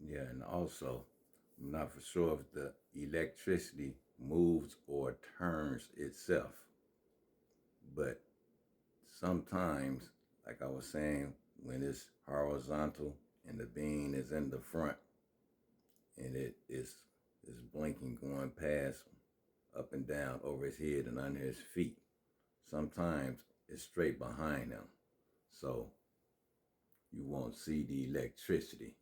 Yeah, and also, I'm not for sure if the electricity moves or turns itself, but sometimes, like I was saying, when it's horizontal and the beam is in the front and it is blinking going past up and down over his head and under his feet. Sometimes it's straight behind him. So you won't see the electricity.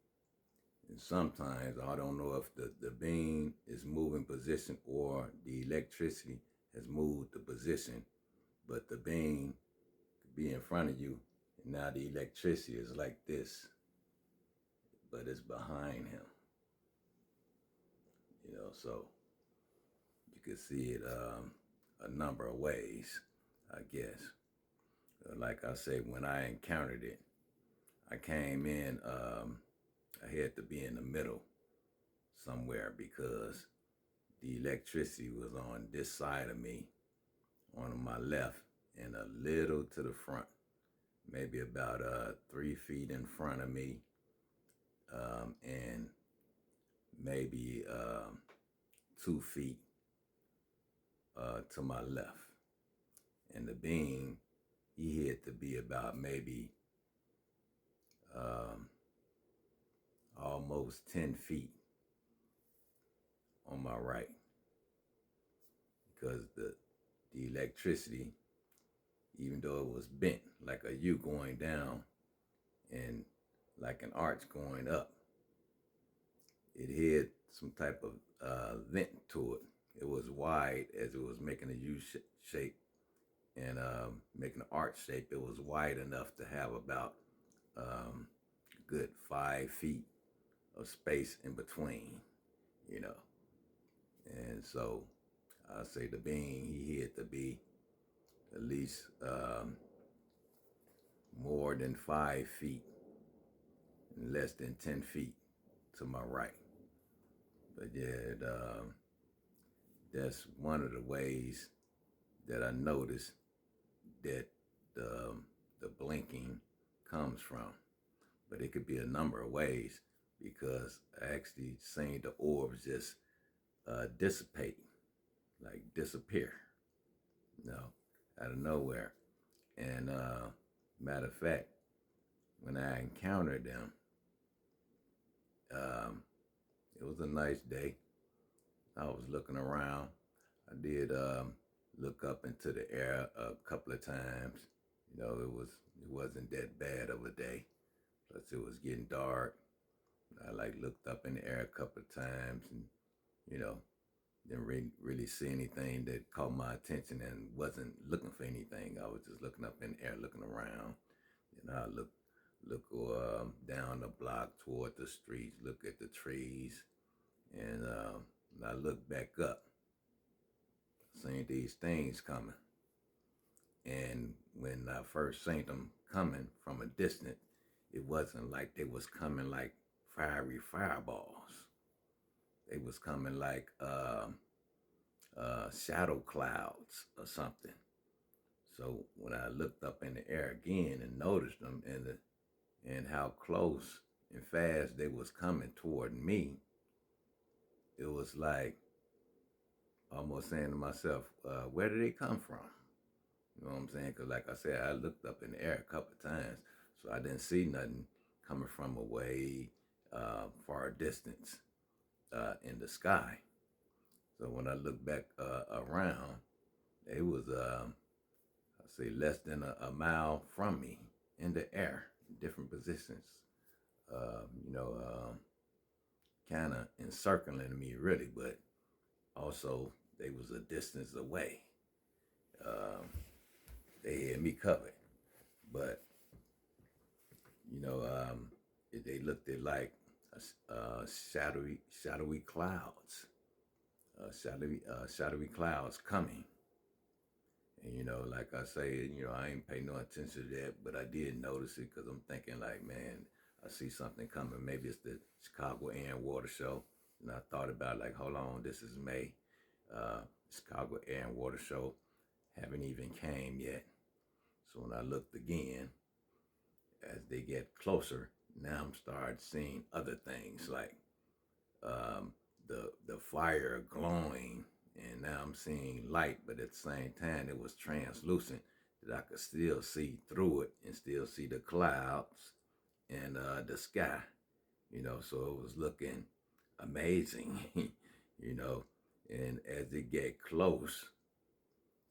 And sometimes I don't know if the beam is moving position or the electricity has moved the position, but the beam could be in front of you and now the electricity is like this, but it's behind him. So you could see it a number of ways, I guess. Like I say, when I encountered it, I came in, I had to be in the middle somewhere because the electricity was on this side of me, on my left, and a little to the front, maybe about 3 feet in front of me, and maybe 2 feet to my left. And the beam, he had to be about maybe um, almost 10 feet on my right, because the electricity, even though it was bent like a U going down and like an arch going up, it had some type of vent to it. It was wide as it was making a U shape and making an arch shape. It was wide enough to have about a good 5 feet of space in between, you know. And so I say the beam, he had to be at least more than 5 feet and less than 10 feet to my right. But yeah, that's one of the ways that I noticed that the blinking comes from. But it could be a number of ways because I actually seen the orbs just dissipate, like disappear, out of nowhere. And matter of fact, when I encountered them, um, it was a nice day. I was looking around. I did look up into the air a couple of times. It wasn't that bad of a day. Plus, it was getting dark. I like looked up in the air a couple of times, and you know, didn't really see anything that caught my attention, and wasn't looking for anything. I was just looking up in the air, looking around. I look down the block toward the streets, look at the trees, and I look back up, seeing these things coming. And when I first seen them coming from a distance, it wasn't like they was coming like fiery fireballs. They was coming like shadow clouds or something. So when I looked up in the air again and noticed them and how close and fast they was coming toward me, it was like almost saying to myself, where did they come from? You know what I'm saying? Because like I said, I looked up in the air a couple of times, so I didn't see nothing coming from a way far distance in the sky. So when I looked back around, it was, I say, less than a mile from me in the air, in different positions. Uh, you know, kind of encircling me really, but also they was a distance away. Um, they had me covered, but you know, they looked at like shadowy clouds, shadowy clouds coming. And like I say, I ain't pay no attention to that, but I did notice it because I'm thinking like, man, I see something coming. Maybe it's the Chicago Air and Water Show. And I thought about like, hold on, this is May. Chicago Air and Water Show haven't even came yet. So when I looked again, as they get closer, now I'm starting seeing other things like um, the fire glowing, and now I'm seeing light, but at the same time it was translucent that I could still see through it and still see the clouds and the sky, so it was looking amazing, you know, and as it get close,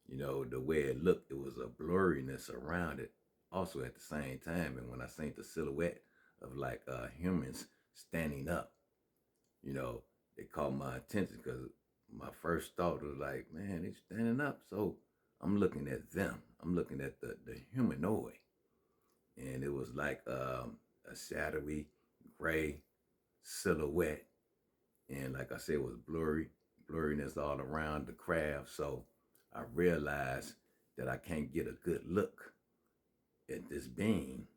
the way it looked, it was a blurriness around it also at the same time. And when I seen the silhouette of like humans standing up, you know, it caught my attention because my first thought was like, man, they standing up. So I'm looking at them. I'm looking at the humanoid. And it was like a shadowy gray silhouette. And like I said, it was blurriness all around the craft. So I realized that I can't get a good look at this being,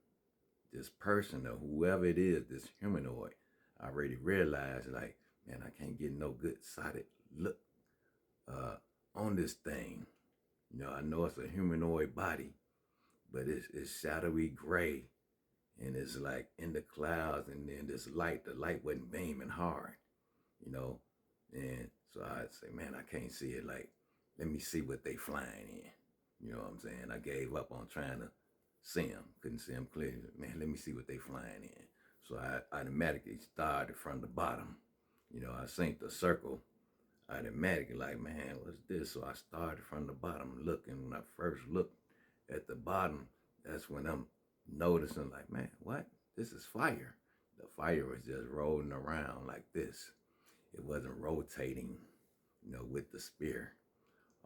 this person, or whoever it is, this humanoid. I already realized, like, man, I can't get no good sighted look on this thing. I know it's a humanoid body, but it's shadowy gray, and it's like in the clouds, and then this light, the light wasn't beaming hard, you know. And so I'd say, man, I can't see it. Like, let me see what they flying in. You know what I'm saying? I gave up on trying to see them. Couldn't see them clearly. Man, let me see what they flying in. So I automatically started from the bottom. I seen the circle. Automatically, like, man, what's this? So I started from the bottom looking. When I first looked at the bottom, that's when I'm noticing, like, man, what? This is fire. The fire was just rolling around like this. It wasn't rotating, with the spear.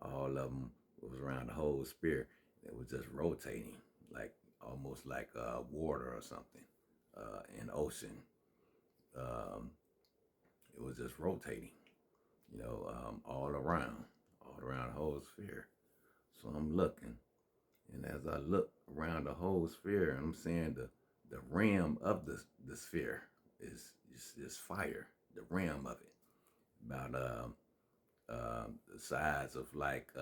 All of them was around the whole spear. It was just rotating, like almost like water or something in ocean. Um, it was just rotating, all around the whole sphere. So I'm looking, and as I look around the whole sphere, I'm seeing the rim of the sphere is fire. The rim of it, about the size of like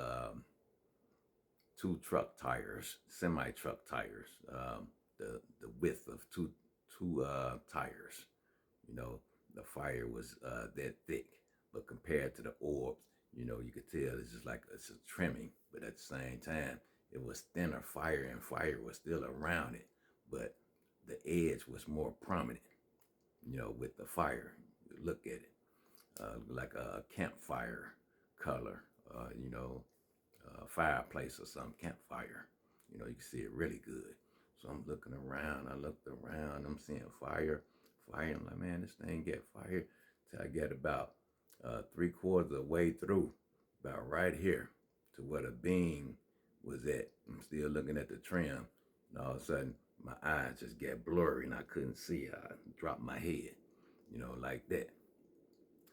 two truck tires, semi truck tires, the width of two tires. You know, the fire was that thick, but compared to the orbs, you could tell it's just like it's a trimming, but at the same time, it was thinner fire, and fire was still around it, but the edge was more prominent. With the fire, you look at it like a campfire color, fireplace or some campfire. You can see it really good. So I'm looking around. I looked around. I'm seeing fire. I'm like, man, this thing get fire. Till I get about 3/4 of the way through, about right here to where the beam was at. I'm still looking at the trim. And all of a sudden, my eyes just get blurry and I couldn't see. I dropped my head, like that.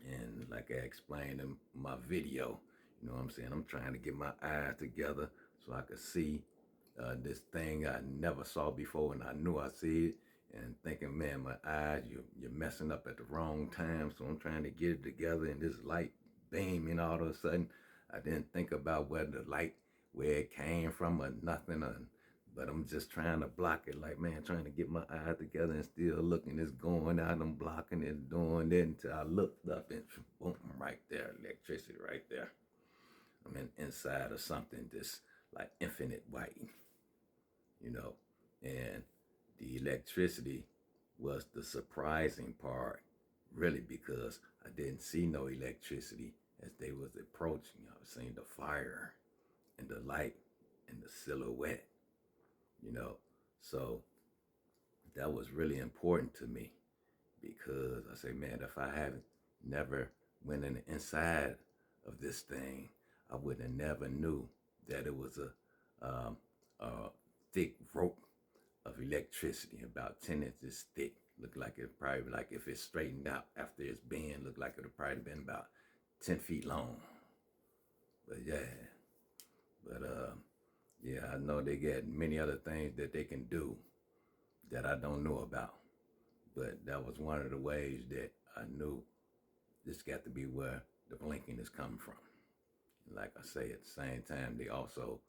And like I explained in my video, you know what I'm saying? I'm trying to get my eyes together so I could see this thing I never saw before, and I knew I see it. And thinking, man, my eyes, you're messing up at the wrong time. So I'm trying to get it together, and this light beaming all of a sudden. I didn't think about where it came from or nothing. But I'm just trying to block it, like, man, trying to get my eyes together and still looking. It's going out, I'm blocking it, doing it until I looked up and boom, right there, electricity right there. I'm inside of something just like infinite white, you know, and the electricity was the surprising part, really, because I didn't see no electricity as they was approaching. I was seeing the fire and the light and the silhouette, you know. So that was really important to me because I say, man, if I haven't never went in the inside of this thing, I would have never knew that it was a thick rope of electricity, about 10 inches thick. Looked like it probably, like if it's straightened out after it's bent, looked like it would probably been about 10 feet long. But yeah, I know they got many other things that they can do that I don't know about. But that was one of the ways that I knew this got to be where the blinking is coming from. Like I say, at the same time, they also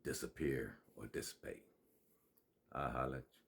disappear or dissipate. I'll holler at you.